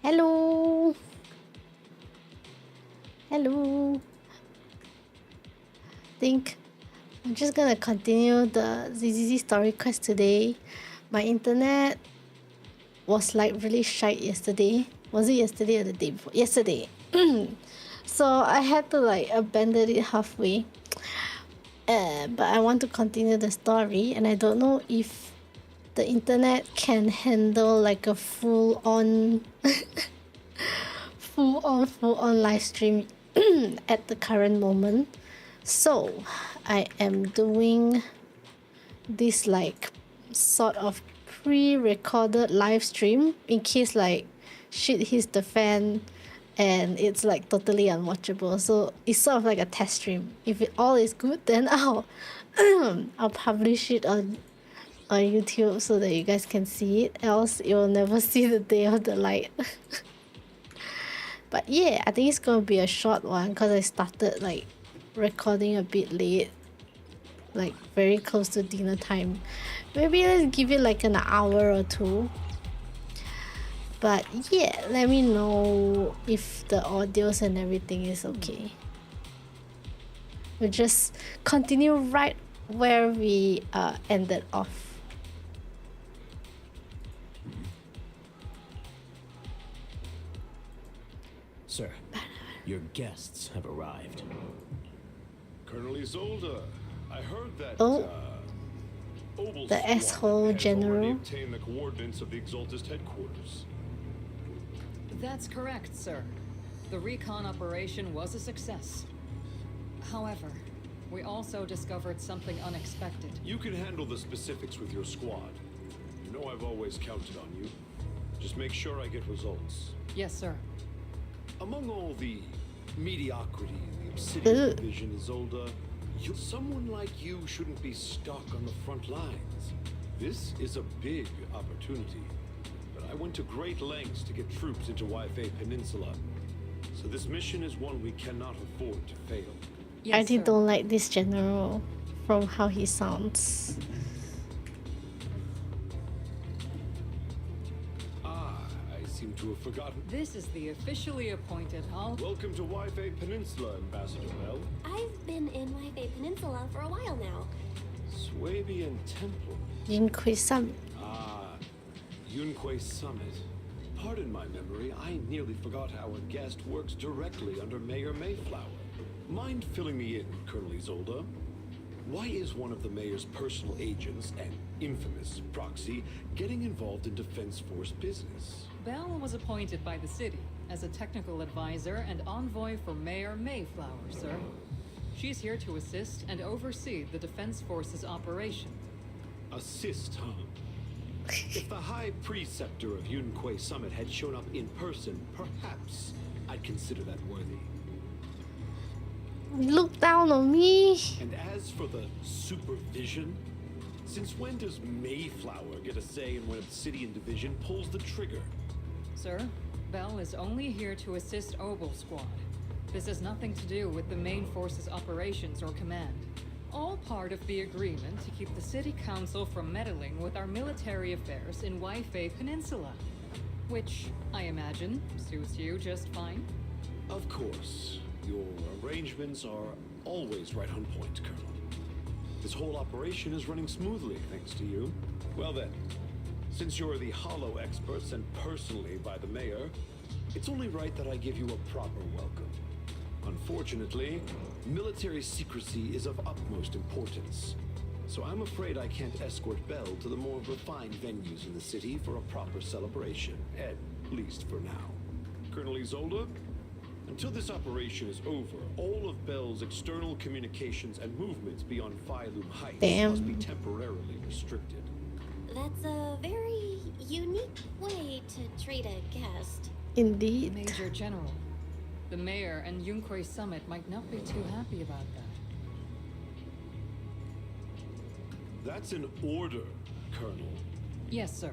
Hello. Hello. Think I'm just gonna continue the ZZZ story quest today. My internet was like really shite yesterday. Was it yesterday or the day before? Yesterday. So I had to like abandon it halfway. But I want to continue the story, and I don't know if the internet can handle like a full-on live stream at the current moment. So I am doing this like sort of pre-recorded live stream in case like shit hits the fan and it's like totally unwatchable. So it's sort of like a test stream. If it all is good, then I'll publish it on YouTube so that you guys can see it. Else you will never see the day of the light. But yeah, I think it's gonna be a short one because I started like recording a bit late, like very close to dinner time. Maybe let's give it like an hour or two. But yeah, let me know if the audios and everything is okay. We'll just continue right where we ended off. Sir, your guests have arrived. Colonel Isolde, I heard that Obel's the squad asshole has general. already obtained the coordinates of the Exaltist headquarters. That's correct, sir. The recon operation was a success. However, we also discovered something unexpected. You can handle the specifics with your squad. You know I've always counted on you. Just make sure I get results. Yes, sir. Among all the mediocrity in the Obsidian Division, Isolde, someone like you shouldn't be stuck on the front lines. This is a big opportunity, but I went to great lengths to get troops into Waifei Peninsula. So this mission is one we cannot afford to fail. Yes, I really sir. don't like this general from how he sounds. I seem to have forgotten. This is the officially appointed Welcome to Waifei Peninsula, Ambassador Bell. I've been in Waifei Peninsula for a while now. Swabian Temple. Yunquei Summit. Yunquei Summit. Pardon my memory, I nearly forgot our guest works directly under Mayor Mayflower. Mind filling me in, Colonel Isolde? Why is one of the mayor's personal agents, an infamous proxy, getting involved in Defense Force business? Bell was appointed by the city as a technical advisor and envoy for Mayor Mayflower, sir. She's here to assist and oversee the Defense Force's operation. Assist, huh? If the High Preceptor of Yunquei Summit had shown up in person, perhaps I'd consider that worthy. Look down on me. And as for the supervision, since when does Mayflower get a say in when Obsidian Division pulls the trigger? Sir, Bell is only here to assist Obel Squad. This has nothing to do with the main force's operations or command. All part of the agreement to keep the city council from meddling with our military affairs in Waifei Peninsula. Which, I imagine, suits you just fine. Of course. Your arrangements are always right on point, Colonel. This whole operation is running smoothly, thanks to you. Well then, since you're the hollow expert sent personally by the mayor, it's only right that I give you a proper welcome. Unfortunately, military secrecy is of utmost importance. So I'm afraid I can't escort Bell to the more refined venues in the city for a proper celebration, at least for now. Colonel Isolde, until this operation is over, all of Bell's external communications and movements beyond Phylum Heights must be temporarily restricted. That's a very unique way to treat a guest. Indeed. Major General, the mayor and Yunquei Summit might not be too happy about that. That's an order, Colonel. Yes, sir.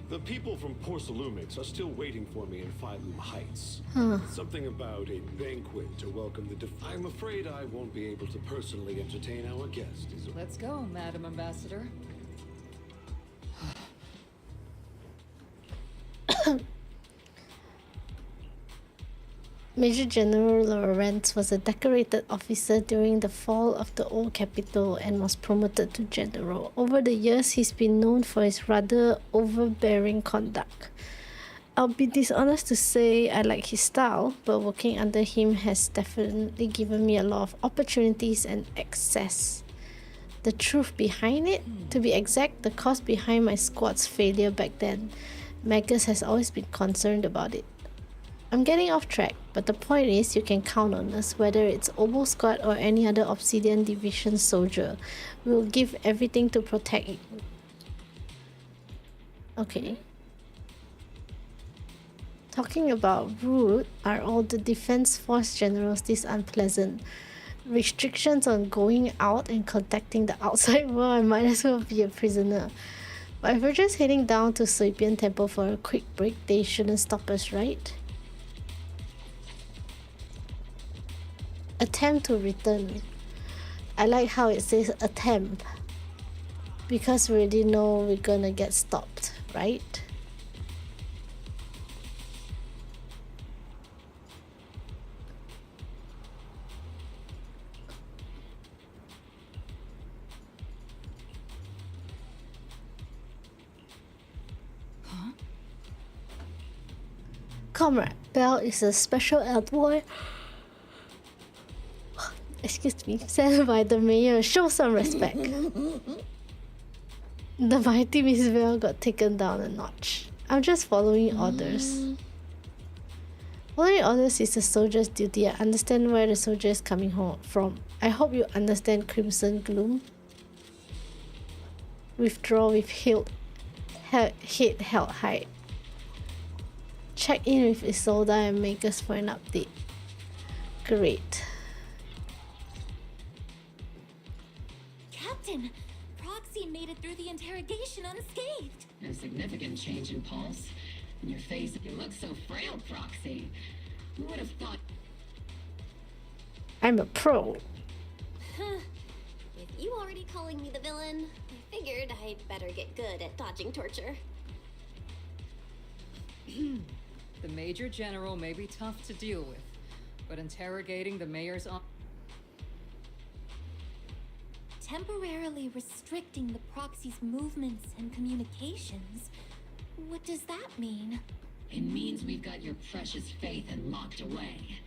The people from Porcelumix are still waiting for me in Phylum Heights. Something about a banquet to welcome the I'm afraid I won't be able to personally entertain our guest. Let's go, Madam Ambassador. Major General Lawrence was a decorated officer during the fall of the old capital and was promoted to general. Over the years, he's been known for his rather overbearing conduct. I'll be dishonest to say I like his style, but working under him has definitely given me a lot of opportunities and access. The truth behind it, to be exact, the cause behind my squad's failure back then, Magus has always been concerned about it. I'm getting off track, but the point is you can count on us, whether it's Obo Squad or any other Obsidian Division soldier. We'll give everything to protect you. Okay. Talking about rude, are all the Defense Force generals this unpleasant? Restrictions on going out and contacting the outside world, I might as well be a prisoner. But if we're just heading down to Suipian Temple for a quick break, they shouldn't stop us, right? Attempt to return. I like how it says attempt, because we already know we're gonna get stopped, right? Comrade, Bell is a special envoy. Excuse me, sent by the mayor. Show some respect. The mighty Miss Bell got taken down a notch. I'm just following orders. Following orders is a soldier's duty. I understand where the soldier is coming home from. I hope you understand Crimson Gloom. Withdraw with head held high. Check in with Isolda and Magus for an update. Great. Captain, Proxy made it through the interrogation unscathed. No significant change in pulse. In your face, you look so frail, Proxy. Who would have thought? I'm a pro. With you already calling me the villain, I figured I'd better get good at dodging torture. The Major General may be tough to deal with, but interrogating the mayor's Temporarily restricting the Proxy's movements and communications. What does that mean? It means we've got your precious faith and locked away.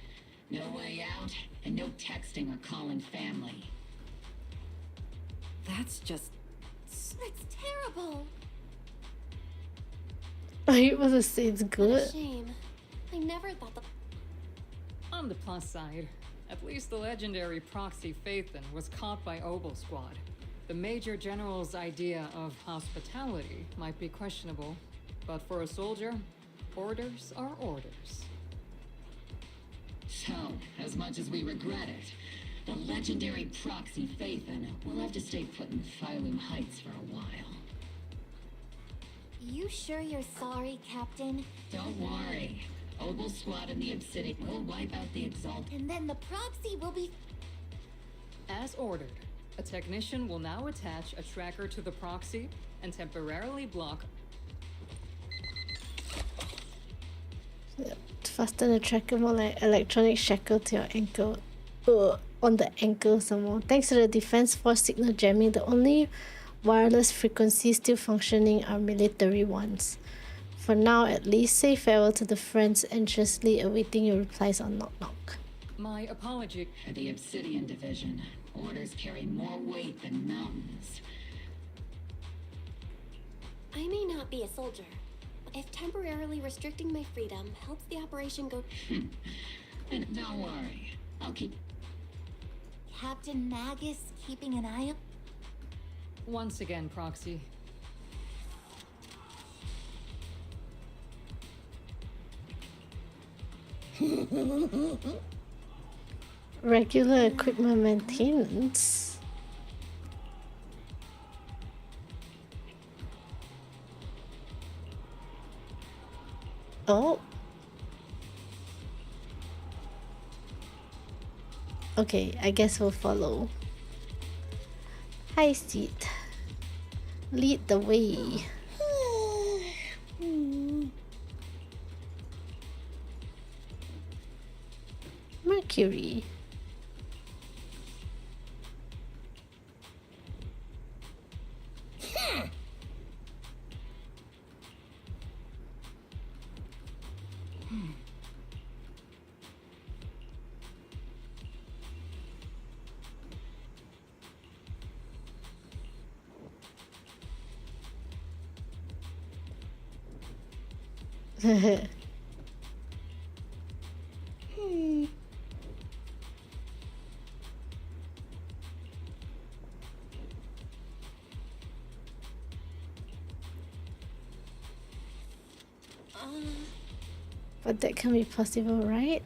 No way out, and no texting or calling family. That's terrible. Are you supposed to say it's What a good? shame. I never thought the On the plus side, at least the legendary Proxy Phaethon was caught by Obel Squad. The Major General's idea of hospitality might be questionable, but for a soldier, orders are orders. So, as much as we regret it, the legendary Proxy Phaethon will have to stay put in Phylum Heights for a while. You sure you're sorry, Captain? Don't worry. Obel Squad and the Obsidian will wipe out the Exalt. And then the Proxy will be... As ordered, a technician will now attach a tracker to the proxy and temporarily block. Fasten the tracker more like electronic shackle to your ankle. On the ankle some more. Thanks to the Defense Force signal jamming, the only wireless frequencies still functioning are military ones. For now, at least, say farewell to the friends anxiously awaiting your replies on Knock Knock. My apology. For the Obsidian Division, orders carry more weight than mountains. I may not be a soldier, but if temporarily restricting my freedom helps the operation go... And don't worry, I'll keep... Captain Magus keeping an eye up? Once again, Proxy. Regular equipment maintenance. Oh. Okay, I guess we'll follow. High seat. Lead the way. Mercury. But that can be possible, right?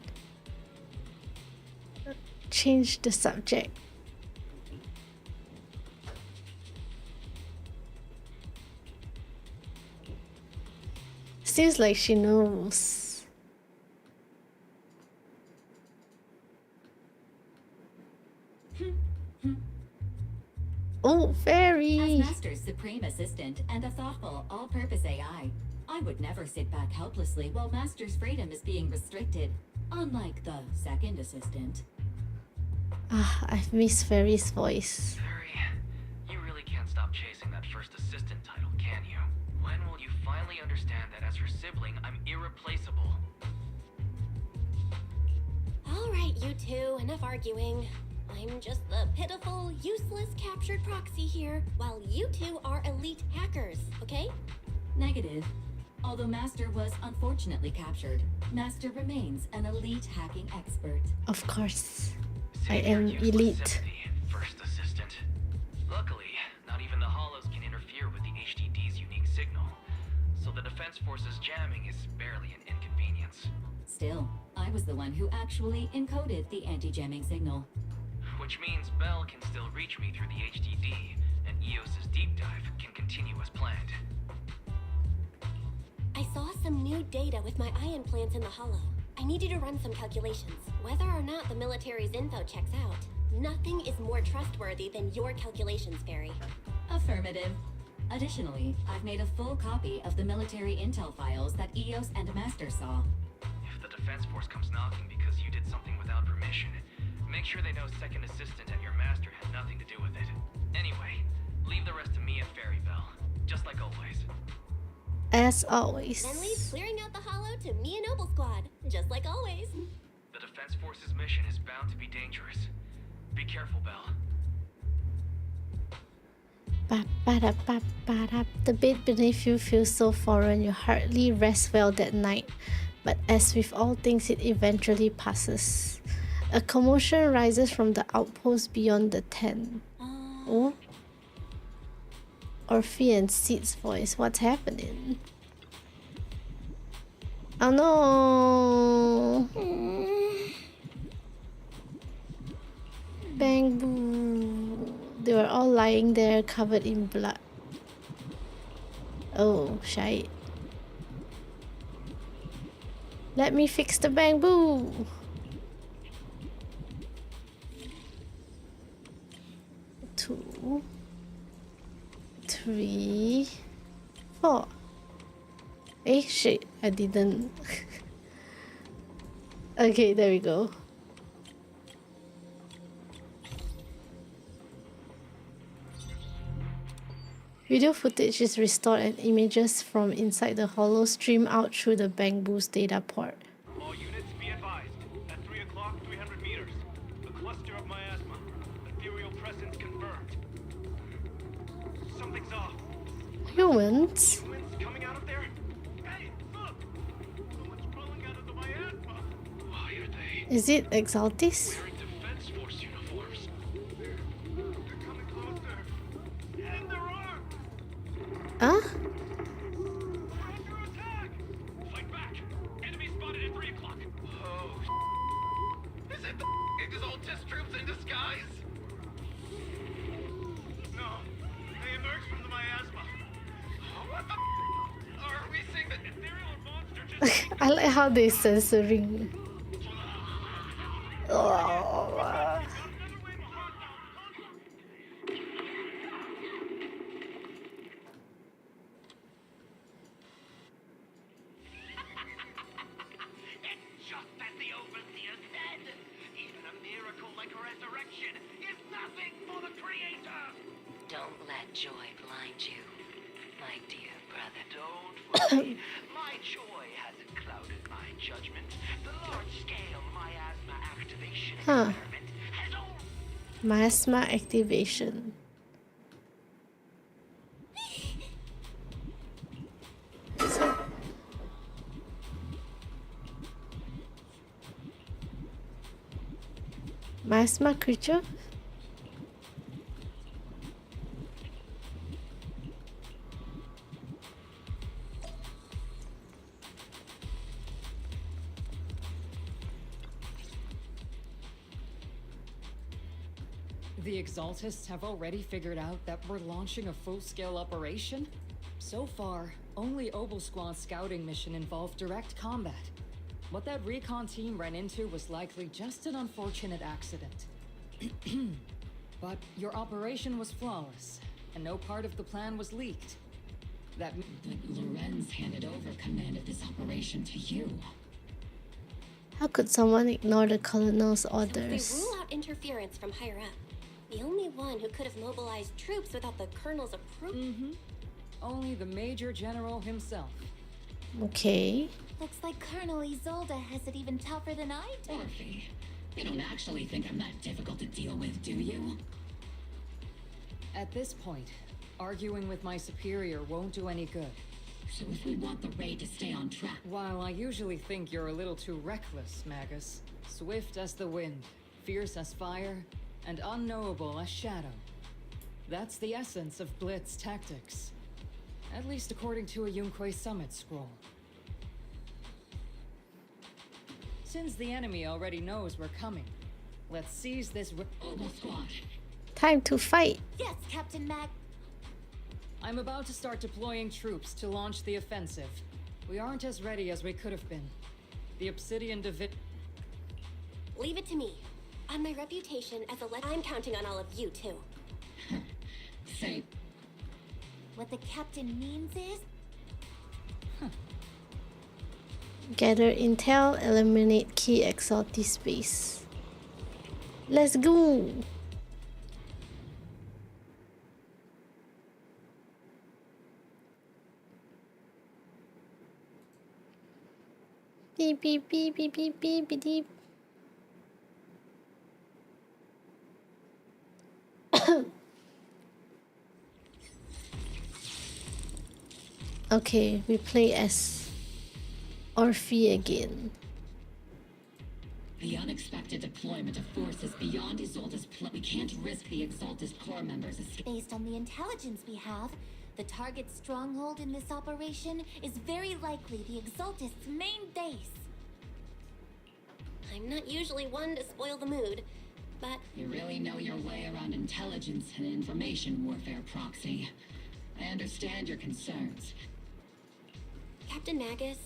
Change the subject. Seems like she knows. Oh, As fairy! Master's supreme assistant and a thoughtful, all-purpose AI, I would never sit back helplessly while Master's freedom is being restricted, unlike the second assistant. Ah, I've missed Fairy's voice. Barry, you really can't stop chasing that first assistant title, can you? When will you finally understand that as her sibling, I'm irreplaceable? Alright, you two, enough arguing. I'm just the pitiful, useless captured proxy here, while you two are elite hackers, okay? Negative. Although Master was unfortunately captured, Master remains an elite hacking expert. Of course. I Save your am useless elite. sympathy, first assistant. Luckily, not even the Hollows can interfere with the HDD's unique signal, so the Defense Force's jamming is barely an inconvenience. Still, I was the one who actually encoded the anti-jamming signal. Which means Bell can still reach me through the HDD, and EOS's deep dive can continue as planned. I saw some new data with my ion plants in the hollow. I need you to run some calculations. Whether or not the military's info checks out, nothing is more trustworthy than your calculations, Fairy. Affirmative. Additionally, I've made a full copy of the military intel files that EOS and Master saw. If the Defense Force comes knocking because you did something without permission, make sure they know Second Assistant and your master had nothing to do with it. Anyway, leave the rest to me and Fairy Bell, just like always. As always. Then leave clearing out the hollow to me and Noble Squad, just like always. The Defense Force's mission is bound to be dangerous. Be careful, Bell. Ba-ba-da-ba-ba-da. The bed beneath you feels so foreign, you hardly rest well that night. But as with all things, it eventually passes. A commotion rises from the outpost beyond the tent. Oh? Orphe and Sid's voice. What's happening? Oh no! Bang boo! They were all lying there covered in blood. Oh, shite. Let me fix the bamboo! 2, 3, 4. Eh, shit, I didn't. Okay, there we go. Video footage is restored and images from inside the hollow stream out through the bamboo's data port. All units be advised. At 3 o'clock, 300 meters. A cluster of miasma. Ethereal presence confirmed. Something's off. Humans? Humans coming out of there? Hey, look! Someone's crawling out of the miasma. Why are they Is it Exaltis? wearing Defense Force uniforms? They're coming closer. And they're armed! Huh? We're under attack! Fight back! Enemy spotted at 3 o'clock. Oh, is it the Exaltis troops in disguise? No, they emerged from the miasma. What the are we seeing the ethereal monster just I like how they censoring. Oh. another way behind? It's just as the overseer said. Don't let joy blind you, my dear brother. Don't worry. My joy hasn't clouded my judgment. The large-scale miasma activation Huh. experiment has all... Miasma activation. Miasma creature? The Exaltists have already figured out that we're launching a full-scale operation? So far, only Obel Squad's scouting mission involved direct combat. What that recon team ran into was likely just an unfortunate accident. But your operation was flawless, and no part of the plan was leaked. That But Lorenz handed over command of this operation to you. How could someone ignore the colonel's So if orders? they rule out interference from higher up, the only one who could have mobilized troops without the colonel's approval. only the Major General himself. Okay. Looks like Colonel Isolde has it even tougher than I do. Orphe, you don't actually think I'm that difficult to deal with, do you? At this point, arguing with my superior won't do any good. So if we want the raid to stay on track, While I usually think you're a little too reckless, Magus, swift as the wind, fierce as fire, and unknowable as shadow. That's the essence of Blitz tactics. At least according to a Yunque Summit scroll. Since the enemy already knows we're coming, let's seize this Obel Squad, Time to fight. Yes, Captain Mag. I'm about to start deploying troops to launch the offensive. We aren't as ready as we could have been. The Obsidian Leave it to me. On my reputation as a I'm counting on all of you too. say, What the captain means is, Gather intel, eliminate key exalti space. Let's go! Beep beep beep beep beep beep beep beep. Okay, we play as Orphe again. the unexpected deployment of forces beyond Isolde's plan. We can't risk the Exaltus core members escape. based on the intelligence we have, the target stronghold in this operation is very likely the Exaltist's main base. I'm not usually one to spoil the mood, but You really know your way around intelligence and information warfare, Proxy. I understand your concerns. Captain Magus,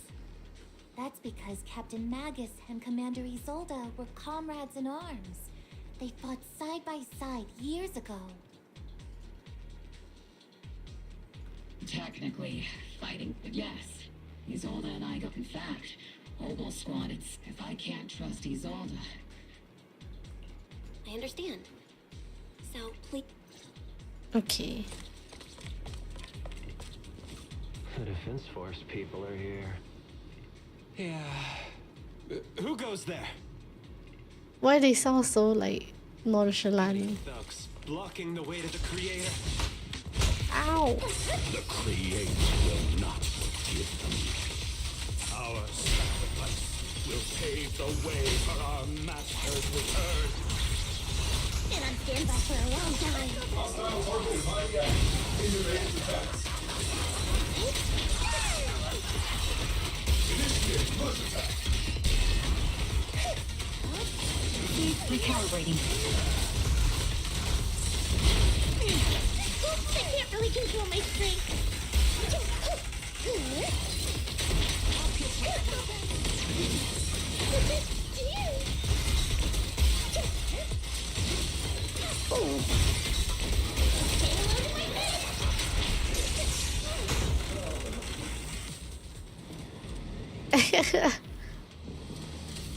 That's because Captain Magus and Commander Isolde were comrades in arms. They fought side by side years ago. Technically, fighting, but yes. Isolde and I go. In fact, Obel Squad, it's... If I can't trust Isolde... I understand. So, please. Okay. The Defense Force people are here. Yeah. Who goes there? Why they sound so like nonchalant? Thugs blocking the way to the Creator. Ow! The Creator will not forgive them. Our sacrifice will pave the way for our master's return. Been on standby for a long time. Recalibrating. Oops, I can't really control my strength.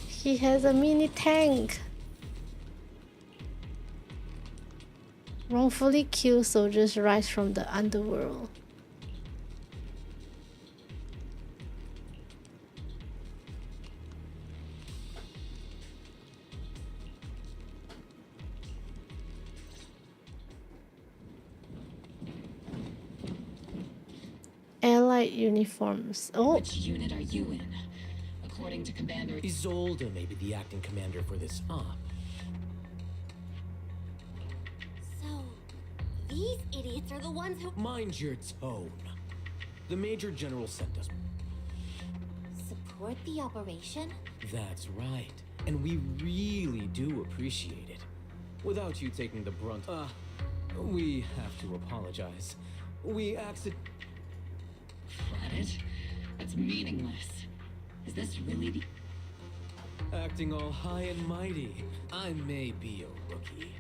He has a mini tank. Wrongfully killed soldiers rise from the underworld. Allied uniforms. Oh, Which unit are you in? According to Commander... Isolde may be the acting commander for this op. So, these idiots are the ones who... Mind your tone. The Major General sent us. Support the operation? That's right. And we really do appreciate it. Without you taking the brunt, we have to apologize. We accidentally... Credit? That's meaningless. Is this really the... Acting all high and mighty. I may be a rookie.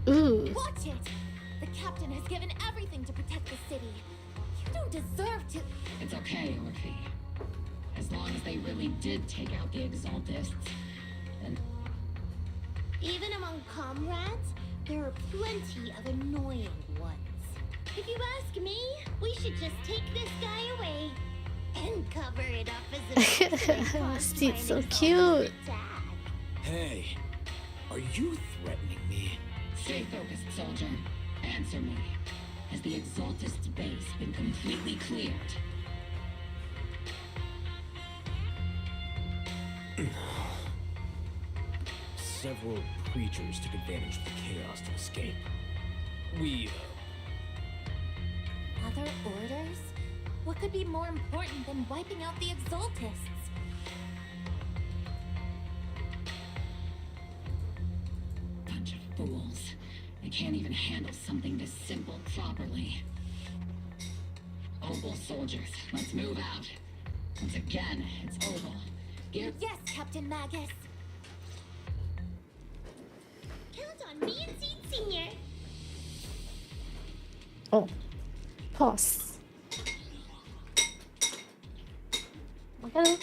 ooh. Watch it! The captain has given everything to protect the city. You don't deserve to... It's okay, Orphe. As long as they really did take out the Exaltists, then... Even among comrades, there are plenty of annoying ones. If you ask me, we should just take this guy away and cover it up as a victory caused by Steve's so an cute. exalted attack. Hey, are you threatening me? Stay focused, soldier. Answer me. Has the Exaltist base been completely cleared? Several creatures took advantage of the chaos to escape. We, Other orders? What could be more important than wiping out the Exaltists? Bunch of fools. They can't even handle something this simple properly. Opal soldiers, let's move out. Once again, it's Opal. Gear... Yes, Captain Magus. Count on me and Seed Senior. Oh, pause. Okay.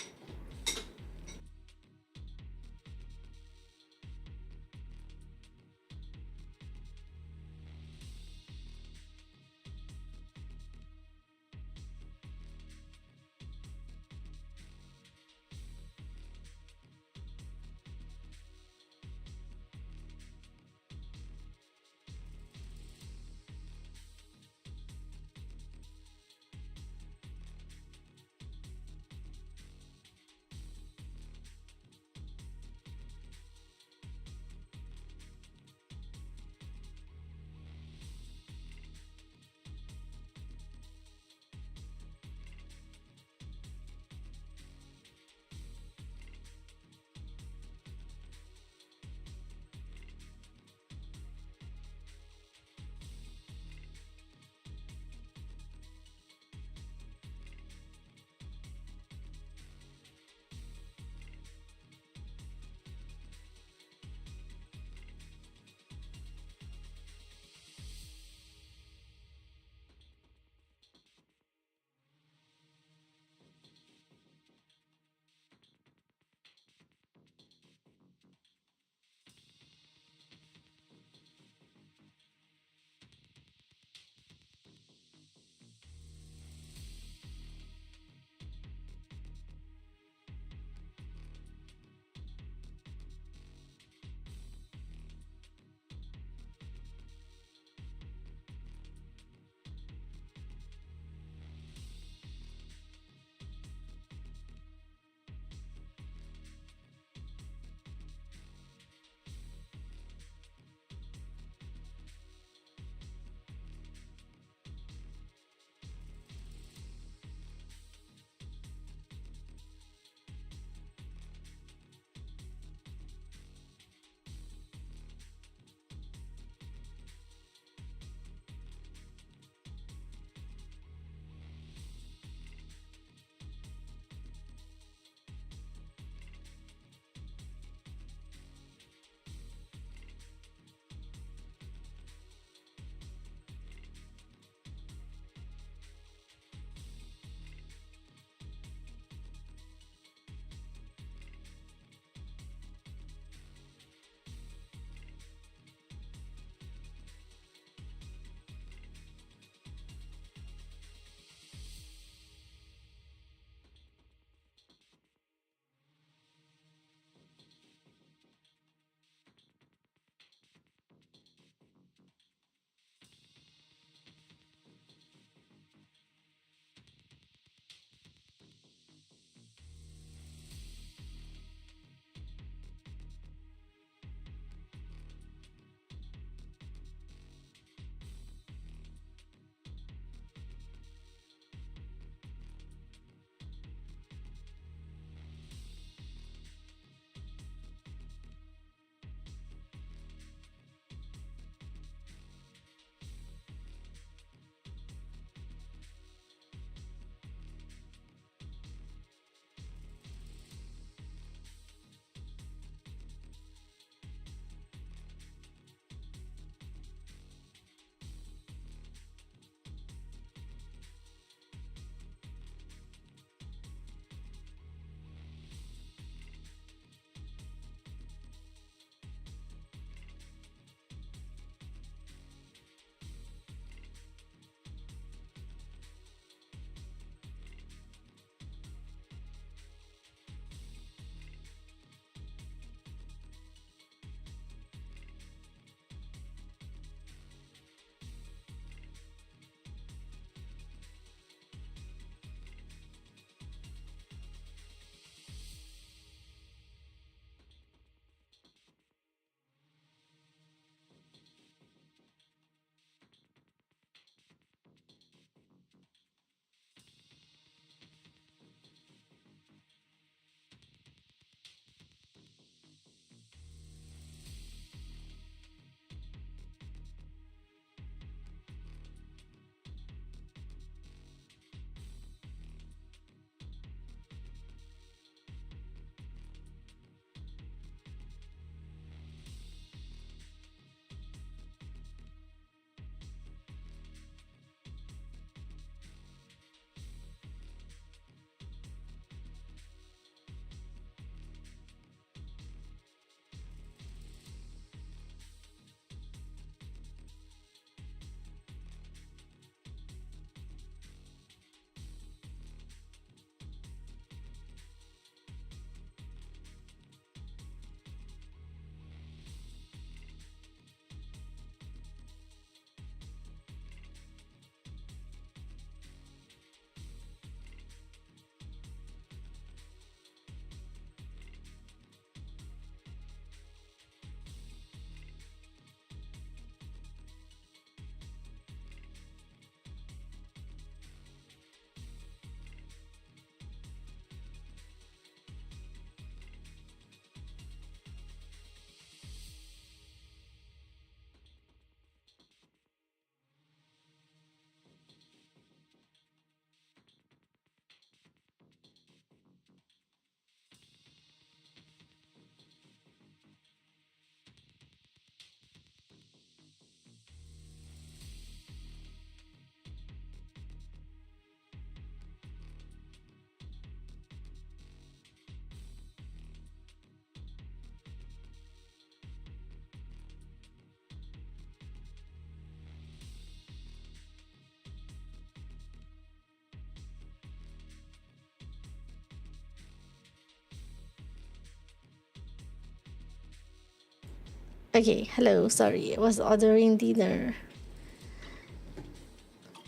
Okay, hello, sorry, I was ordering dinner.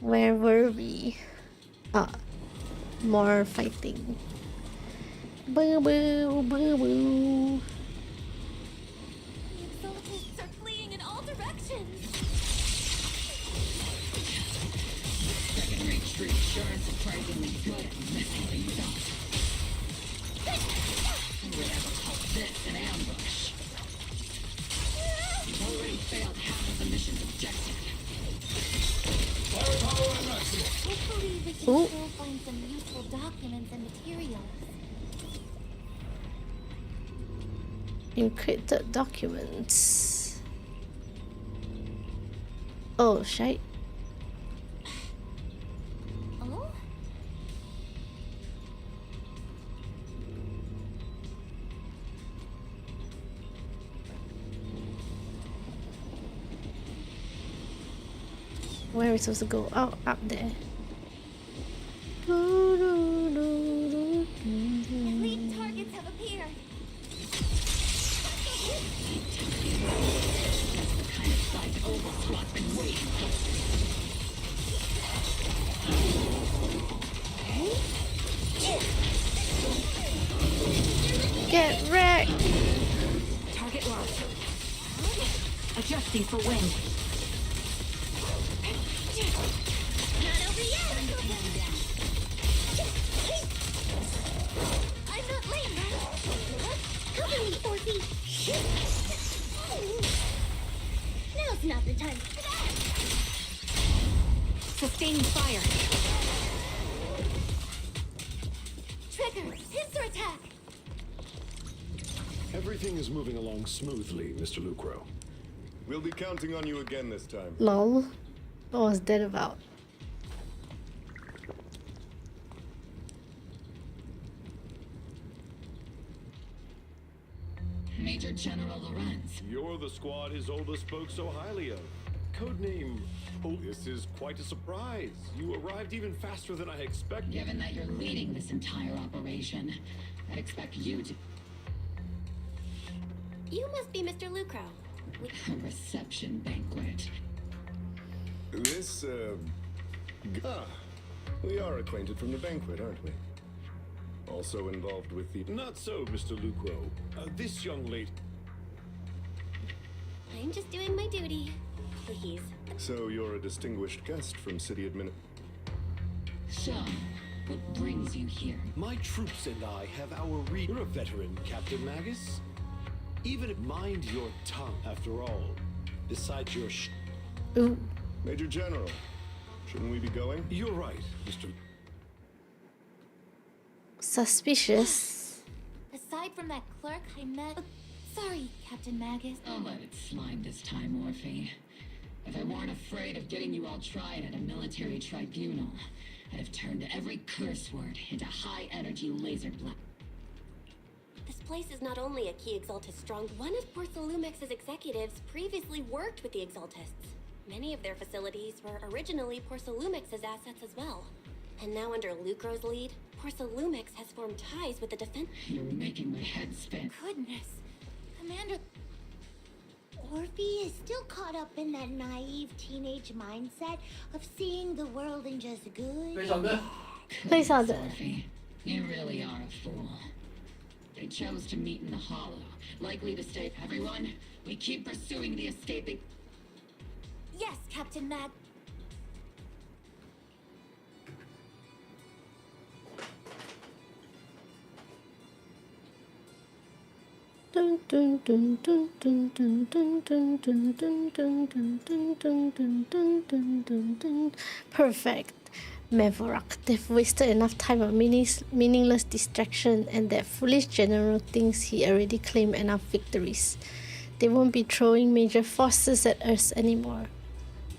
Where were we? Ah, more fighting. Boo boo, boo boo. The exaltists are fleeing in all directions. Second-rate street sure is surprisingly good at messing things up. Who would ever call this an ambush? You've already failed half of the mission's objective. Hopefully we can Ooh. still find some useful documents and materials. Encrypted documents. Oh, shite. Oh? Where are we supposed to go? Oh, up there. Elite targets have appeared. Kind of sight Oval Squad's been waiting for. Get wrecked! Target locked. Adjusting for wind. Not over yet. I'm not late, right? Cover me, Orphe. Now's not the time for that. Sustaining fire. Trigger, pincer attack. Everything is moving along smoothly, Mr. Lucro. We'll be counting on you again this time. Lol. What was that about? Major General Lorenz. You're the squad his oldest spoke so highly of. Codename. Oh, this is quite a surprise. You arrived even faster than I expected. Given that you're leading this entire operation, I'd expect you to... You must be Mr. Lucro. A reception banquet. This, we are acquainted from the banquet, aren't we? Also involved with the... Not so, Mr. Lucro. This young lady. I'm just doing my duty. Please. So you're a distinguished guest from city admin... So, what brings you here? My troops and I have our You're a veteran, Captain Magus. Even mind your tongue, after all. Besides your Ooh, Major General, shouldn't we be going? You're right, Mr. suspicious. Aside from that clerk I met... sorry, Captain Magus. I'll let it slide this time, Orphe. If I weren't afraid of getting you all tried at a military tribunal, I'd have turned every curse word into high-energy laser blast. This place is not only a key Exaltist strong. One of Porcelumex's executives previously worked with the Exaltists. Many of their facilities were originally Porcelumex's assets as well. And now under Lucro's lead, Porcelumex has formed ties with the defense. You're making my head spin. Goodness. Commander... Orphe is still caught up in that naive teenage mindset of seeing the world in just good... Placeholder. Orphe, you really are a fool. They chose to meet in the Hollow, likely to stay. Everyone, we keep pursuing the escaping... Yes, Captain Mag... Dun, dun, dun, dun, dun, dun, dun, dun, dun, dun, dun, dun, dun, dun, dun, dun, dun, dun, dun. Perfect. Mavorok, they've wasted enough time on meaningless distraction, and that foolish general thinks he already claimed enough victories. They won't be throwing major forces at us anymore.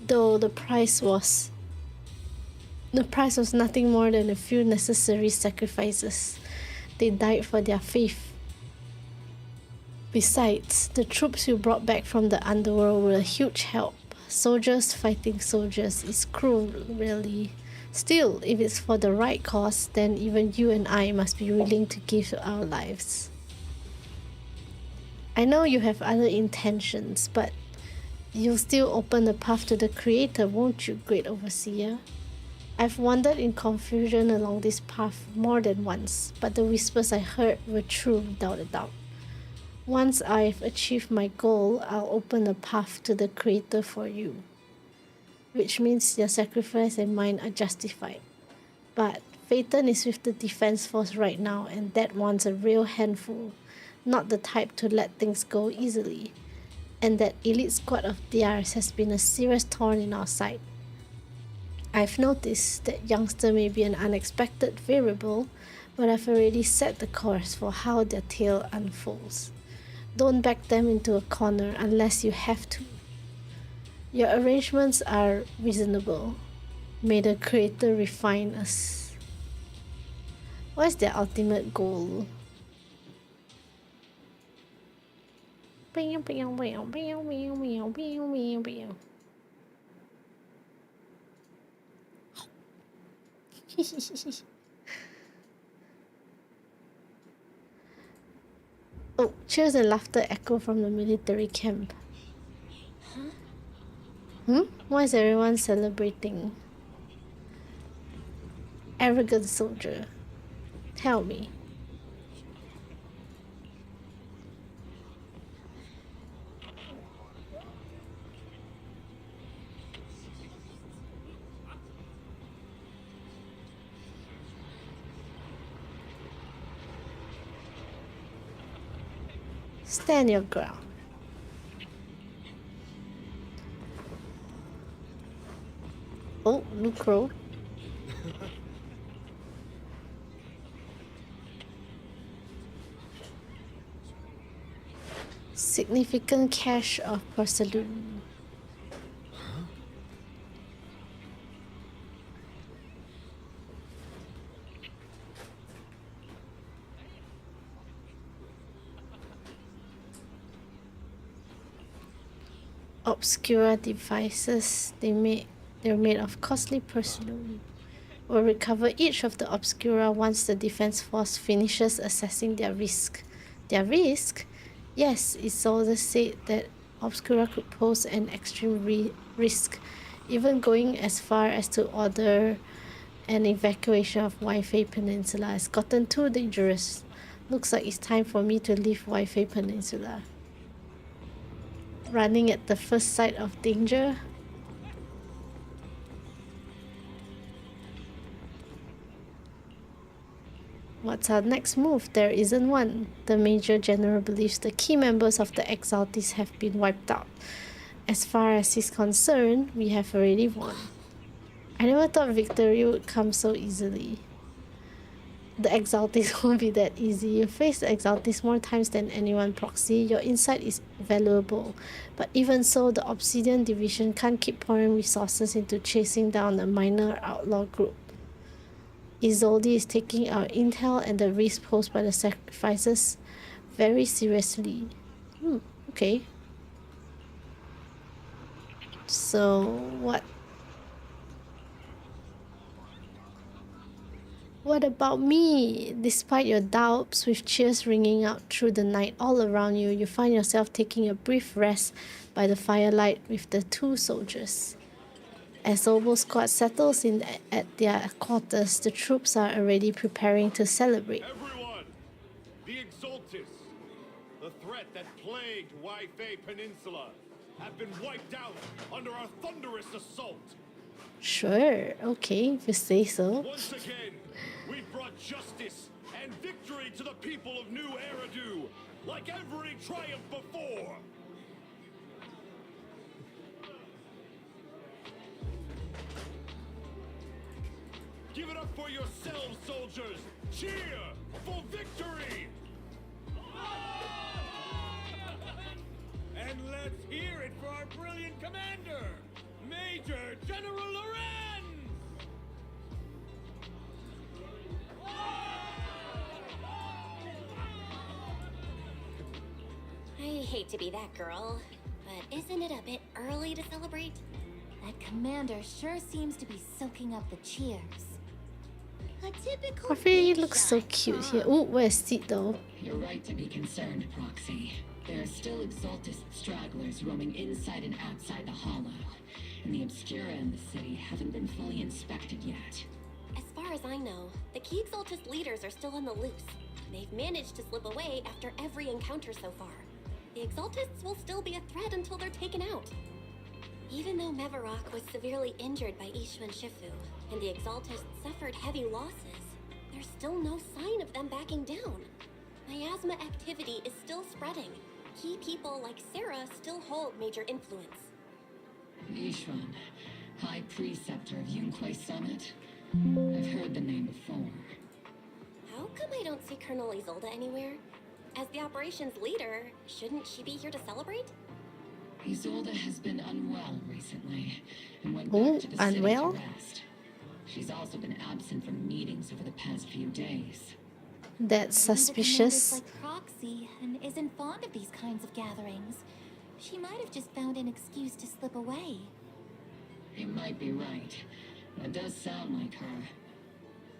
Though the price was nothing more than a few necessary sacrifices. They died for their faith. Besides, the troops you brought back from the underworld were a huge help. Soldiers fighting soldiers is cruel, really. Still, if it's for the right cause, then even you and I must be willing to give our lives. I know you have other intentions, but you'll still open the path to the creator, won't you, Great Overseer? I've wandered in confusion along this path more than once, but the whispers I heard were true without a doubt. Once I've achieved my goal, I'll open the path to the creator for you. Which means your sacrifice and mine are justified. But Phaeton is with the defense force right now, and that one's a real handful, not the type to let things go easily. And that elite squad of theirs has been a serious thorn in our side. I've noticed that youngster may be an unexpected variable, but I've already set the course for how their tale unfolds. Don't back them into a corner unless you have to. Your arrangements are reasonable. May the creator refine us. What's their ultimate goal? Oh, cheers and laughter echo from the military camp. Why is everyone celebrating? Arrogant soldier. Tell me. Stand your ground. Oh, Lucro. Significant cache of porcelain. Obscura devices. They're made of costly porcelain. Will recover each of the obscura once the defense force finishes assessing their risk. Their risk? Yes, Isolde said that obscura could pose an extreme risk, even going as far as to order an evacuation of Wi-Fi Peninsula has gotten too dangerous. Looks like it's time for me to leave Wi-Fi Peninsula. Running at the first sight of danger. What's our next move? There isn't one. The Major General believes the key members of the Exaltis have been wiped out. As far as he's concerned, we have already won. I never thought victory would come so easily. The Exaltis won't be that easy. You face the Exaltis more times than anyone, Proxy. Your insight is valuable. But even so, the Obsidian Division can't keep pouring resources into chasing down a minor outlaw group. Isolde is taking our intel and the risk posed by the sacrifices very seriously. Okay. So, what? What about me? Despite your doubts, with cheers ringing out through the night all around you, you find yourself taking a brief rest by the firelight with the two soldiers. As Obo Squad settles in at their quarters, the troops are already preparing to celebrate. Everyone! The Exaltis, the threat that plagued Wi-Fi Peninsula, have been wiped out under our thunderous assault. Sure, okay, if you say so. Once again, we've brought justice and victory to the people of New Eridu, like every triumph before. Give it up for yourselves, soldiers! Cheer for victory! And let's hear it for our brilliant commander, Major General Lorenz! I hate to be that girl, but isn't it a bit early to celebrate? That commander sure seems to be soaking up the cheers. A typical Coffee big looks so shot, cute huh? here. Ooh, where's Sid though? You're right to be concerned, Proxy. There are still Exaltist stragglers roaming inside and outside the Hollow, and the Obscura in the city haven't been fully inspected yet. As far as I know, the key Exaltist leaders are still on the loose. They've managed to slip away after every encounter so far. The Exaltists will still be a threat until they're taken out. Even though Mevarok was severely injured by Ishu and Shifu, and the Exaltists suffered heavy losses, there's still no sign of them backing down. Miasma activity is still spreading. Key people like Sarah still hold major influence. Yishuan, High Preceptor of Yunquay Summit? I've heard the name before. How come I don't see Colonel Isolde anywhere? As the operations leader, shouldn't she be here to celebrate? Isolde has been unwell recently and went back to the city to rest. She's also been absent from meetings over the past few days. That's suspicious. Like Proxy and isn't fond of these kinds of gatherings. She might have just found an excuse to slip away. You might be right. That does sound like her.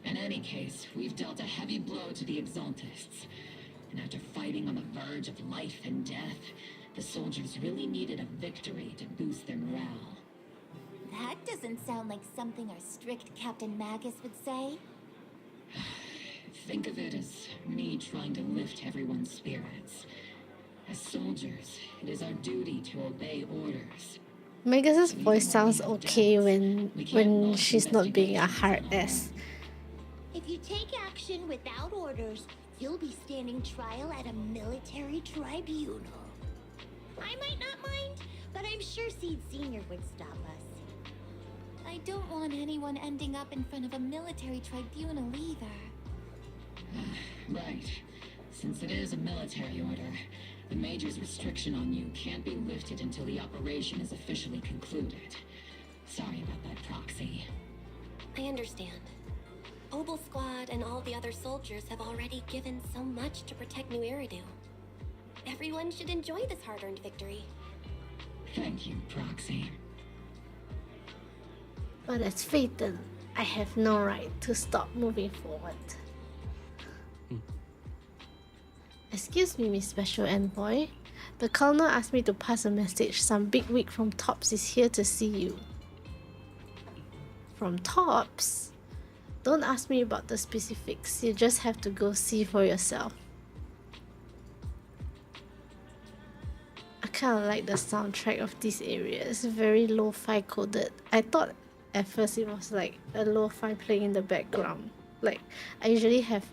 In any case, we've dealt a heavy blow to the Exaltists. And after fighting on the verge of life and death, the soldiers really needed a victory to boost their morale. That doesn't sound like something our strict Captain Magus would say. Think of it as me trying to lift everyone's spirits. As soldiers, it is our duty to obey orders. Magus's voice sounds okay when she's not being a hard ass. If you take action without orders, you'll be standing trial at a military tribunal. I might not mind, but I'm sure Seed Senior would stop us. I don't want anyone ending up in front of a military tribunal either. Right. Since it is a military order, the Major's restriction on you can't be lifted until the operation is officially concluded. Sorry about that, Proxy. I understand. Obel Squad and all the other soldiers have already given so much to protect New Eridu. Everyone should enjoy this hard-earned victory. Thank you, Proxy. But as Phaeton, I have no right to stop moving forward. Excuse me, Miss Special Envoy. The Colonel asked me to pass a message. Some bigwig from Tops is here to see you. From Tops? Don't ask me about the specifics. You just have to go see for yourself. I kind of like the soundtrack of this area. It's very lo-fi coded. I thought at first it was like a lo-fi playing in the background. Like, I usually have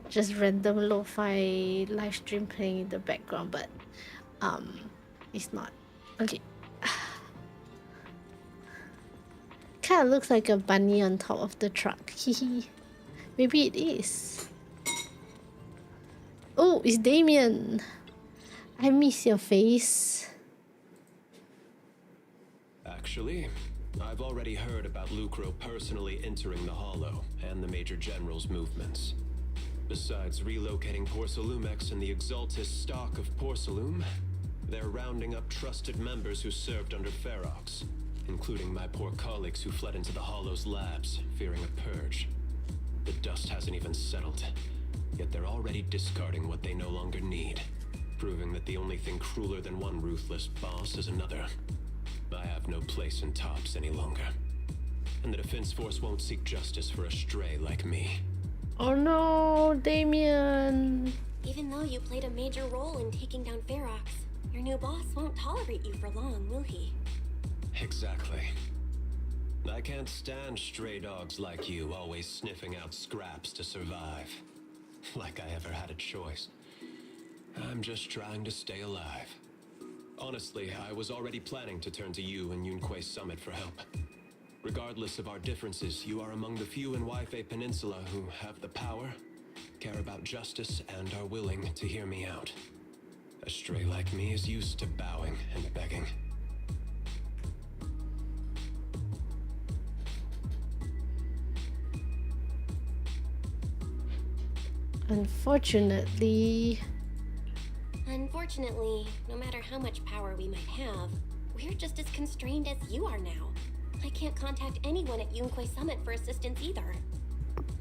just random lo-fi live stream playing in the background, but it's not. Okay. Kinda looks like a bunny on top of the truck. Hehe. Maybe it is. Oh, it's Damien. I miss your face. Actually, I've already heard about Lucro personally entering the Hollow and the Major General's movements. Besides relocating Porcelumex and the Exaltist stock of Porcelume, they're rounding up trusted members who served under Ferox, including my poor colleagues who fled into the Hollow's labs, fearing a purge. The dust hasn't even settled, yet they're already discarding what they no longer need, proving that the only thing crueler than one ruthless boss is another. I have no place in Tops any longer, and the Defense Force won't seek justice for a stray like me. Oh no, Damien. Even though you played a major role in taking down Ferox, your new boss won't tolerate you for long, will he? Exactly. I can't stand stray dogs like you always sniffing out scraps to survive. Like I ever had a choice. I'm just trying to stay alive. Honestly, I was already planning to turn to you and Yunquay Summit for help. Regardless of our differences, you are among the few in Waifei Peninsula who have the power, care about justice, and are willing to hear me out. A stray like me is used to bowing and begging. Unfortunately, no matter how much power we might have, we're just as constrained as you are now. I can't contact anyone at Yunquay Summit for assistance either.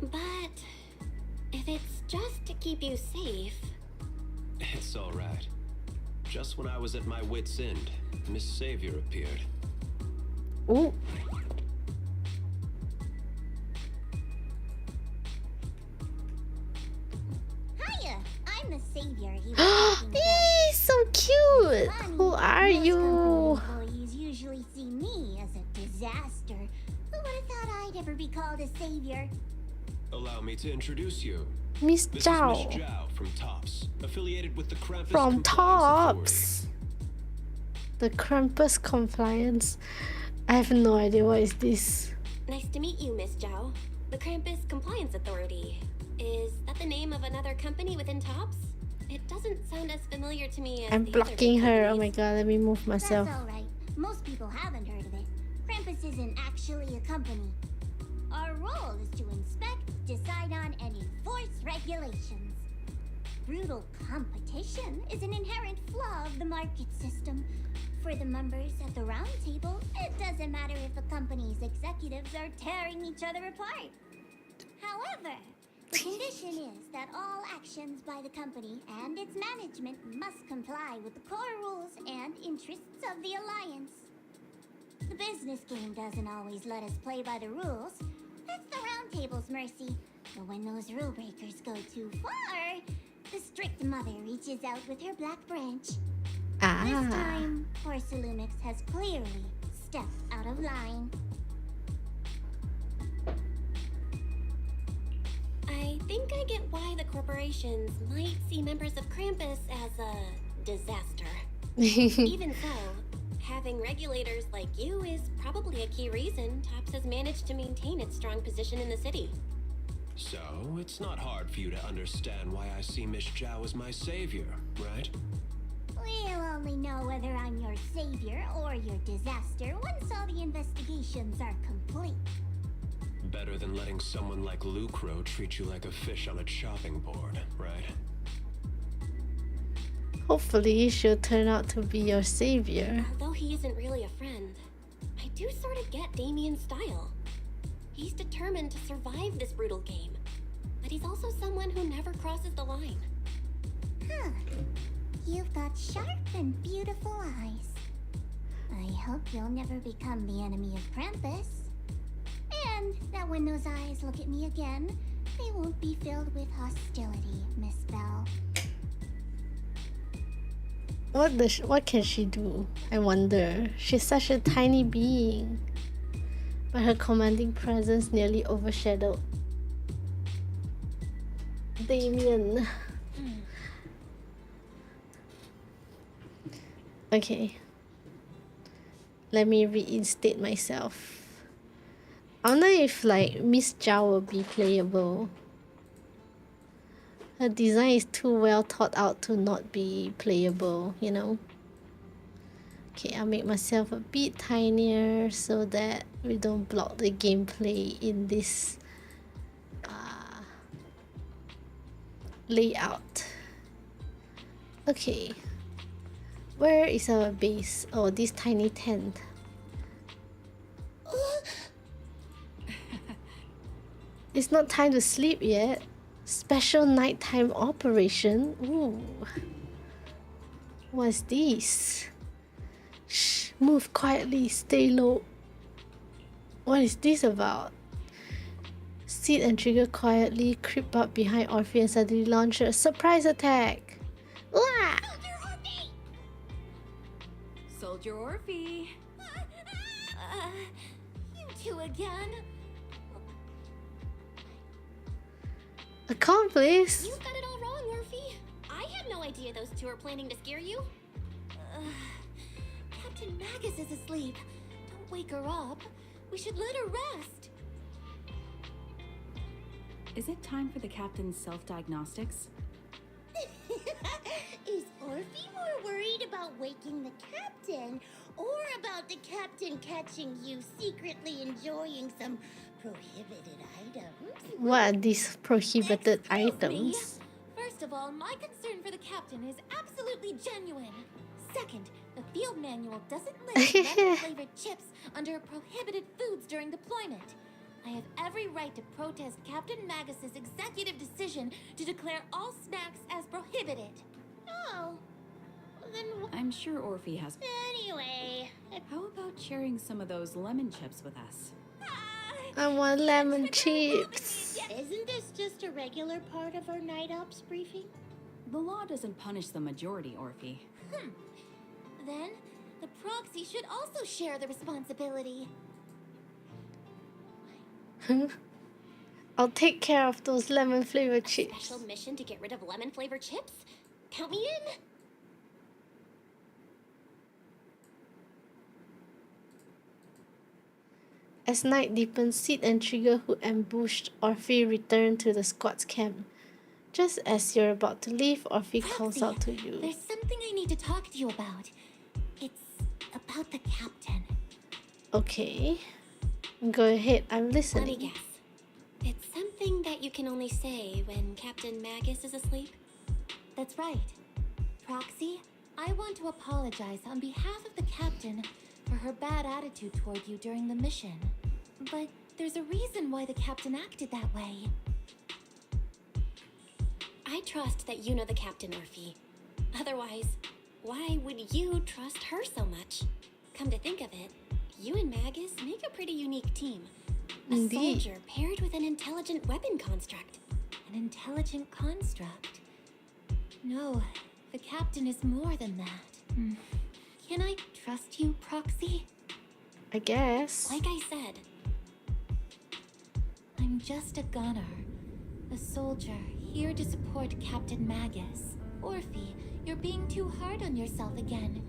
But if it's just to keep you safe... It's all right. Just when I was at my wit's end, Miss Savior appeared. Ooh. Hiya, I'm the savior he was talking about. Eee, so cute. Funny, Who are most you? company employees usually see me as a disaster. Who would have thought I'd ever be called a savior? Allow me to introduce you. Miss This Zhao. is Miss Zhao from TOPS, affiliated with the Krampus From Compliance Tops. The Krampus Compliance. I have no idea what is this. Nice to meet you, Miss Zhao. The Krampus Compliance Authority. Is that the name of another company within TOPS? It doesn't sound as familiar to me as I'm the other blocking big her. Oh my companies. god, let me move myself. That's alright. Most people haven't heard of it. Krampus isn't actually a company. Our role is to inspect, decide on, and enforce regulations. Brutal competition is an inherent flaw of the market system. For the members at the round table, it doesn't matter if a company's executives are tearing each other apart. However, the condition is that all actions by the company and its management must comply with the core rules and interests of the Alliance. The business game doesn't always let us play by the rules. That's the round table's mercy. But when those rule breakers go too far, the strict mother reaches out with her black branch. This time, Porcelumix has clearly stepped out of line. I think I get why the corporations might see members of Krampus as a disaster. Even so, having regulators like you is probably a key reason TOPS has managed to maintain its strong position in the city. So, it's not hard for you to understand why I see Miss Zhao as my savior, right? We'll only know whether I'm your savior or your disaster once all the investigations are complete. Better than letting someone like Lucro treat you like a fish on a chopping board, right? Hopefully, she'll turn out to be your savior. Although he isn't really a friend, I do sort of get Damien's style. He's determined to survive this brutal game, but he's also someone who never crosses the line. Huh. You've got sharp and beautiful eyes. I hope you'll never become the enemy of Krampus. And that when those eyes look at me again, they won't be filled with hostility, Miss Bell. What can she do? I wonder. She's such a tiny being, but her commanding presence nearly overshadowed Damien. Okay. Let me reinstate myself. I wonder if like Miss Zhao will be playable. Her design is too well thought out to not be playable, you know. Okay, I'll make myself a bit tinier so that we don't block the gameplay in this layout. Okay. Where is our base? Oh, this tiny tent. It's not time to sleep yet. Special nighttime operation. Ooh. What's this? Shh, move quietly, stay low. What is this about? Sit and trigger quietly, creep up behind Orphe and suddenly launch a surprise attack. Wah! Soldier Orphe. You two again? Accomplice? You've got it all wrong, Orphe. I had no idea those two were planning to scare you. Captain Magus is asleep. Don't wake her up. We should let her rest. Is it time for the captain's self-diagnostics? Is Orphe more worried about waking the captain or about the captain catching you secretly enjoying some prohibited items? What are these prohibited Excuse me. items? First of all, my concern for the captain is absolutely genuine. Second, the field manual doesn't list lemon-flavored chips under prohibited foods during deployment. I have every right to protest Captain Magus's executive decision to declare all snacks as prohibited. Oh. Then I'm sure Orphe has. anyway, How about sharing some of those lemon chips with us? I want lemon chips. Isn't this just a regular part of our night ops briefing? The law doesn't punish the majority, Orphe. Then the proxy should also share the responsibility. I'll take care of those lemon flavored chips. Special mission to get rid of lemon flavored chips? Count me in. As night deepens, Sid and Trigger, who ambushed Orphe, return to the squad's camp. Just as you're about to leave, Orphe calls Proxy, out to you. there's something I need to talk to you about. It's about the captain. Okay. Go ahead, I'm Let listening. me guess. It's something that you can only say when Captain Magus is asleep? That's right. Proxy, I want to apologize on behalf of the captain for her bad attitude toward you during the mission. But there's a reason why the captain acted that way. I trust that you know the Captain, Orphe. Otherwise, why would you trust her so much? Come to think of it, you and Magus make a pretty unique team. A Indeed. soldier paired with an intelligent weapon construct. An intelligent construct. No, the captain is more than that. Can I trust you, Proxy? I guess. Like I said, I'm just a gunner. A soldier, here to support Captain Magus. Orphe, you're being too hard on yourself again.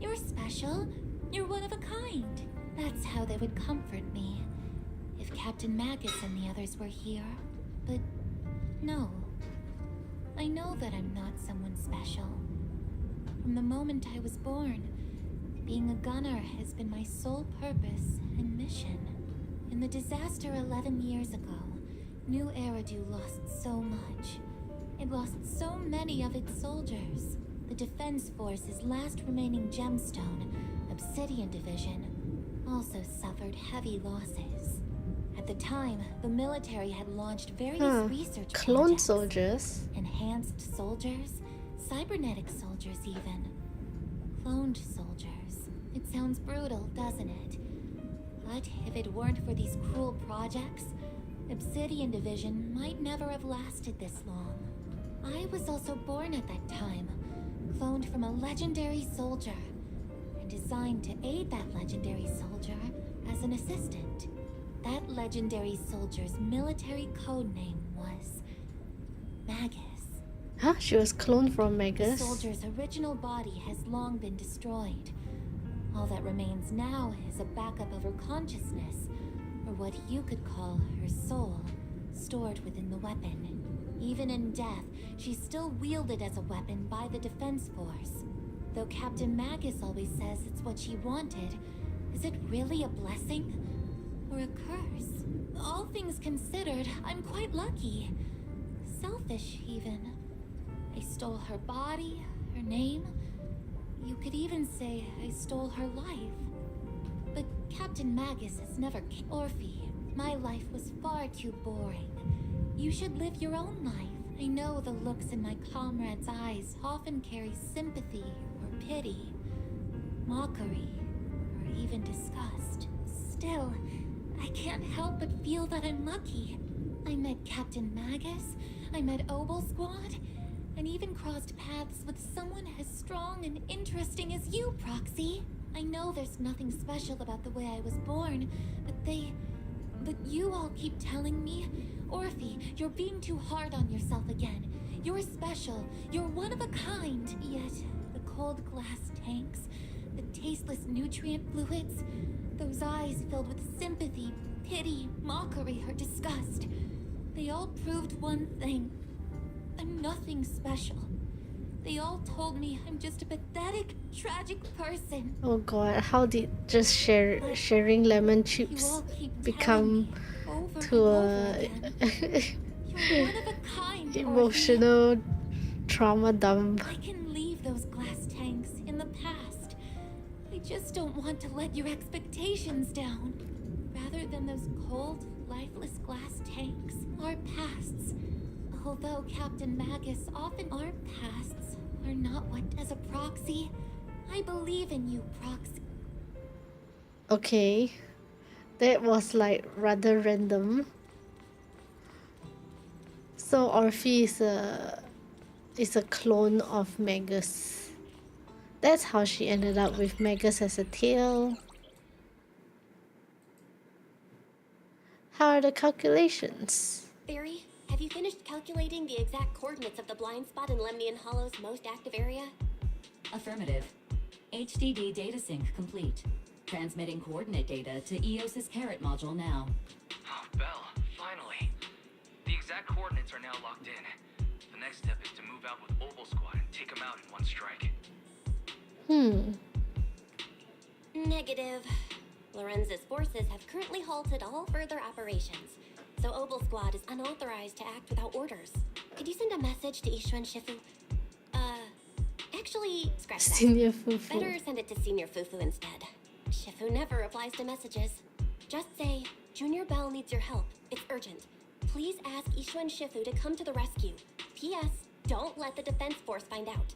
You're special. You're one of a kind. That's how they would comfort me. If Captain Magus and the others were here. But no. I know that I'm not someone special. From the moment I was born, being a gunner has been my sole purpose and mission. In the disaster 11 years ago, New Eridu lost so much. It lost so many of its soldiers. The Defense Force's last remaining gemstone, Obsidian Division, also suffered heavy losses. At the time, the military had launched various research Clone projects. soldiers. Enhanced soldiers, cybernetic soldiers even. Cloned soldiers. It sounds brutal, doesn't it? But if it weren't for these cruel projects, Obsidian Division might never have lasted this long. I was also born at that time, cloned from a legendary soldier, and designed to aid that legendary soldier as an assistant. That legendary soldier's military code name was Magus. Huh? She was cloned from The Magus. soldier's original body has long been destroyed. All that remains now is a backup of her consciousness, or what you could call her soul, stored within the weapon. Even in death, she's still wielded as a weapon by the Defense Force. Though Captain Magus always says it's what she wanted, is it really a blessing? Or a curse? All things considered, I'm quite lucky. Selfish, even. I stole her body, her name. You could even say I stole her life. But Captain Magus has never Orphe, my life was far too boring. You should live your own life. I know the looks in my comrades' eyes often carry sympathy or pity, mockery, or even disgust. Still, I can't help but feel that I'm lucky. I met Captain Magus, I met Obel Squad, and even crossed paths with someone as strong and interesting as you, Proxy. I know there's nothing special about the way I was born, but you all keep telling me, Orphe, you're being too hard on yourself again. You're special, you're one of a kind. Yet, the cold glass tanks, the tasteless nutrient fluids, those eyes filled with sympathy, pity, mockery, or disgust, they all proved one thing. I'm nothing special. They all told me I'm just a pathetic, tragic person. Oh god, how did just sharing lemon You chips all keep become telling me over to and over a again. You're one of a kind, Orphe. emotional trauma dump? I can leave those glass tanks in the past. I just don't want to let your expectations down. Rather than those cold, lifeless glass tanks, our pasts. Although Captain Magus often our pasts are not what as a proxy. I believe in you, proxy. Okay. That was like rather random. So Orphe is a clone of Magus. That's how she ended up with Magus as a tail. How are the calculations? Barry, have you finished calculating the exact coordinates of the blind spot in Lemnian Hollow's most active area? Affirmative. HDD data sync complete. Transmitting coordinate data to EOS's Carrot module now. Oh, Belle, finally. The exact coordinates are now locked in. The next step is to move out with Obel Squad and take them out in one strike. Negative. Lorenz's forces have currently halted all further operations, so Obel Squad is unauthorized to act without orders. Could you send a message to Ishuan Shifu? Actually, scratch that. Senior Fufu. Better send it to Senior Fufu instead. Shifu never replies to messages. Just say, Junior Bell needs your help. It's urgent. Please ask Ishuan Shifu to come to the rescue. P.S. Don't let the defense force find out.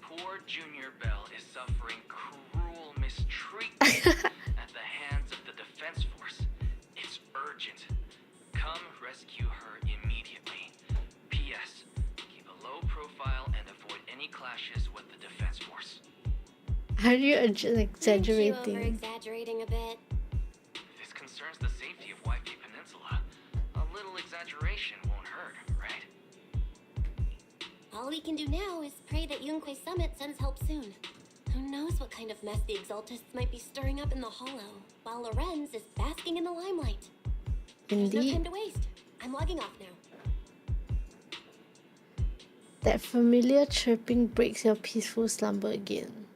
Poor Junior Bell is suffering cruel mistreatment at the hands of the defense force. It's urgent. Come rescue her immediately. P.S. Keep a low profile and avoid any clashes with the defense force. Are you Aren't you exaggerating? over-exaggerating a bit? This concerns the safety of Waipei Peninsula. A little exaggeration won't hurt, right? All we can do now is pray that Yunque's summit sends help soon. Who knows what kind of mess the Exaltists might be stirring up in the Hollow, while Lorenz is basking in the limelight. There's no time Indeed. to waste. I'm logging off now. That familiar chirping breaks your peaceful slumber again.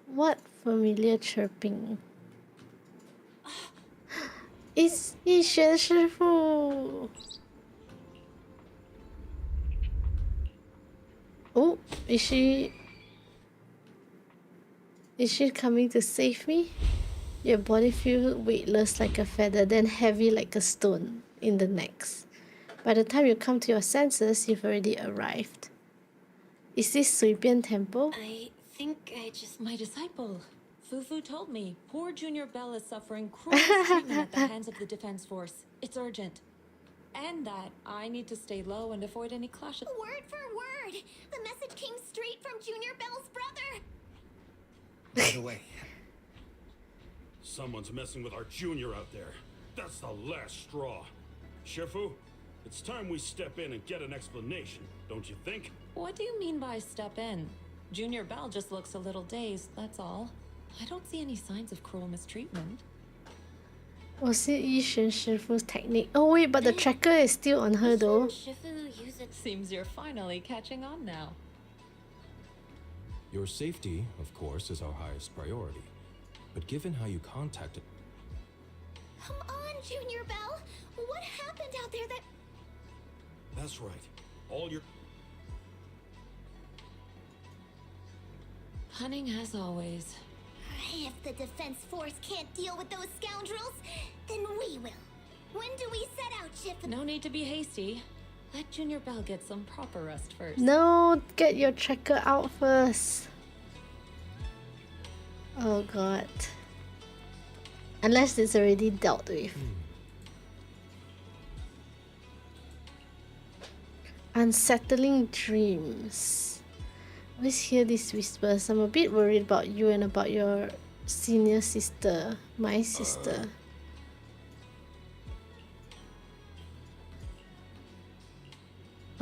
What familiar chirping? It's Yishuan Shifu! Oh, is she coming to save me? Your body feels weightless like a feather, then heavy like a stone in the necks. By the time you come to your senses, you've already arrived. Is this 随便 Temple? I think I just... My disciple, Fufu told me poor Junior Bell is suffering cruel treatment at the hands of the defense force. It's urgent. And that I need to stay low and avoid any clashes. Word for word! The message came straight from Junior Bell's brother! By the way, someone's messing with our junior out there. That's the last straw. Shifu, it's time we step in and get an explanation, don't you think? What do you mean by step in? Junior Bell just looks a little dazed, that's all. I don't see any signs of cruel mistreatment. Was it Yishuan Shifu's technique? Oh wait, but the tracker is still on her though. Shifu use it... Seems you're finally catching on now. Your safety, of course, is our highest priority. But given how you contacted... Come on, Junior Bell! What happened out there that... That's right. All your... Hunting as always. If the defense force can't deal with those scoundrels, then we will. When do we set out, Shifu? No need to be hasty. Let Junior Bell get some proper rest first. No, get your tracker out first. Oh god. Unless it's already dealt with. Unsettling dreams. I always hear these whispers. I'm a bit worried about you and about your senior sister, my sister.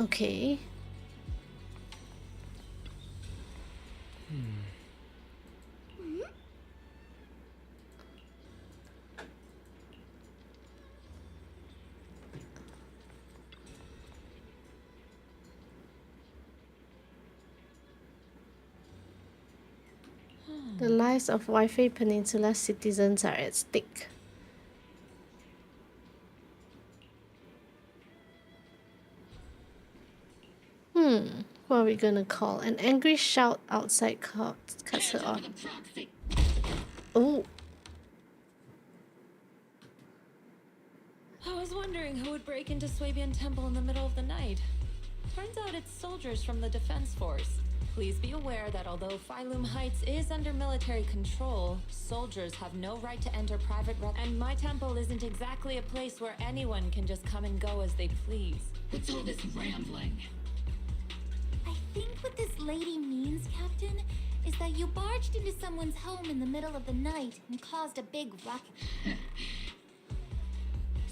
Okay. The lives of Waipei Peninsula citizens are at stake. Who are we gonna call? An angry shout outside cuts her off. Oh, I was wondering who would break into Swabian Temple in the middle of the night. Turns out it's soldiers from the Defense Force. Please be aware that although Phylum Heights is under military control, soldiers have no right to enter and my temple isn't exactly a place where anyone can just come and go as they please. What's all this rambling? I think what this lady means, Captain, is that you barged into someone's home in the middle of the night and caused a big ruckus.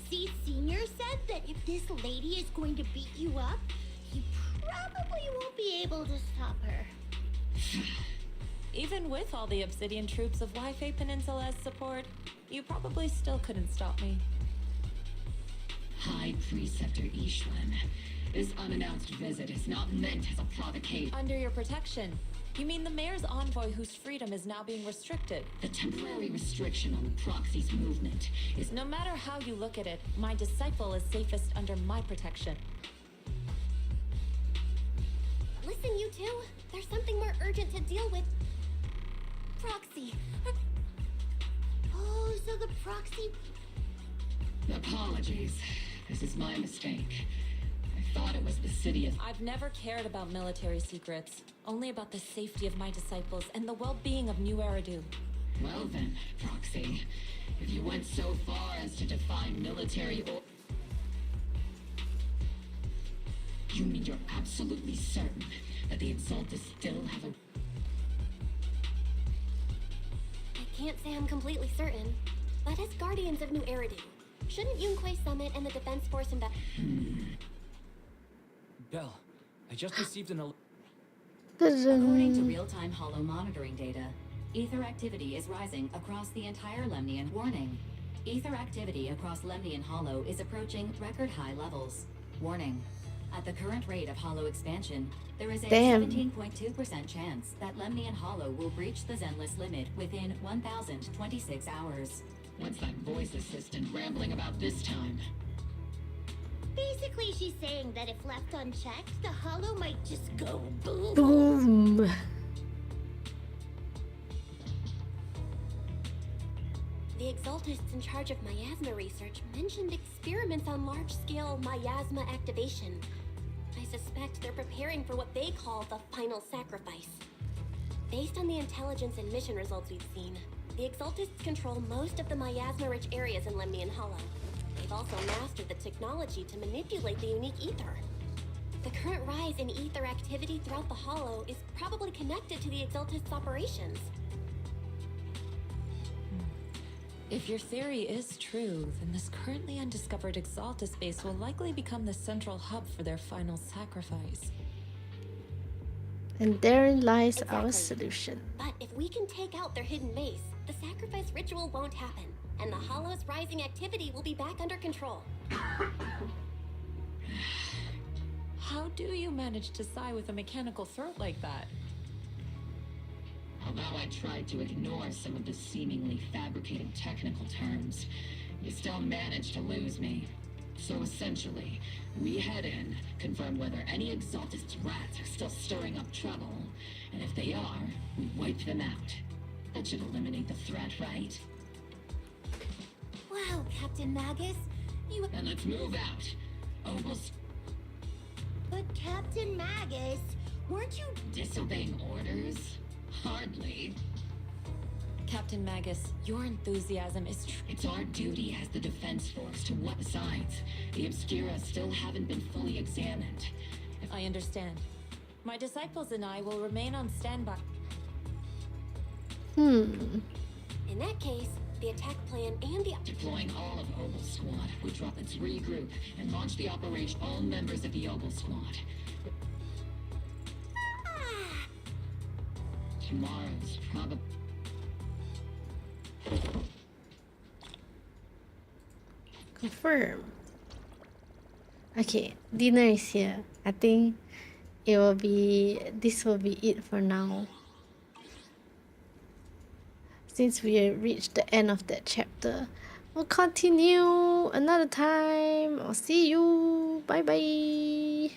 See, Senior said that if this lady is going to beat you up, you probably won't be able to stop her. Even with all the Obsidian troops of Wi-Fi Peninsula's support, you probably still couldn't stop me. High Preceptor Ishwan, this unannounced visit is not meant as a provocation. Under your protection. You mean the mayor's envoy whose freedom is now being restricted? The temporary restriction on the proxy's movement is... No matter how you look at it, my disciple is safest under my protection. Listen, you two. There's something more urgent to deal with. Proxy. Oh, so the proxy... Apologies. This is my mistake. I thought it was the city of... I've never cared about military secrets. Only about the safety of my disciples and the well-being of New Eridu. Well then, Proxy. If you went so far as to define military or... You mean you're absolutely certain that the Exaltus still have a... I can't say I'm completely certain, but as Guardians of New Eridu, shouldn't Yunquei Summit and the Defense Force Bell, I just received an According to real-time holo monitoring data, ether activity is rising across the entire Lemnian. Warning. Ether activity across Lemnian Hollow is approaching record-high levels. Warning. At the current rate of hollow expansion, there is a 17.2% chance that Lemnian Hollow will breach the Zenless limit within 1,026 hours. What's that voice assistant rambling about this time? Basically, she's saying that if left unchecked, the hollow might just go boom. Boom. The Exaltists in charge of miasma research mentioned experiments on large-scale miasma activation. I suspect they're preparing for what they call the final sacrifice. Based on the intelligence and mission results we've seen, the Exaltists control most of the miasma-rich areas in Lemnian Hollow. They've also mastered the technology to manipulate the unique ether. The current rise in ether activity throughout the Hollow is probably connected to the Exaltists' operations. If your theory is true, then this currently undiscovered Exaltus base will likely become the central hub for their final sacrifice. And therein lies our solution. But if we can take out their hidden base, the sacrifice ritual won't happen, and the Hollow's rising activity will be back under control. How do you manage to sigh with a mechanical throat like that? Although I tried to ignore some of the seemingly fabricated technical terms, you still managed to lose me. So essentially, we head in, confirm whether any Exaltist rats are still stirring up trouble, and if they are, we wipe them out. That should eliminate the threat, right? Wow, Captain Magus, you... Then let's move out. Almost... But Captain Magus, weren't you... Disobeying orders? Hardly. Captain Magus, your enthusiasm is It's our duty as the Defense Force to what besides. The Obscura still haven't been fully examined. I understand. My disciples and I will remain on standby. In that case, the attack plan and the... Deploying all of Obel Squad, we drop its regroup and launch the operation. All members of the Obel Squad. Tomorrow's probably... Confirm. Okay, dinner is here. I think this will be it for now. Since we reached the end of that chapter, we'll continue another time. I'll see you. Bye bye.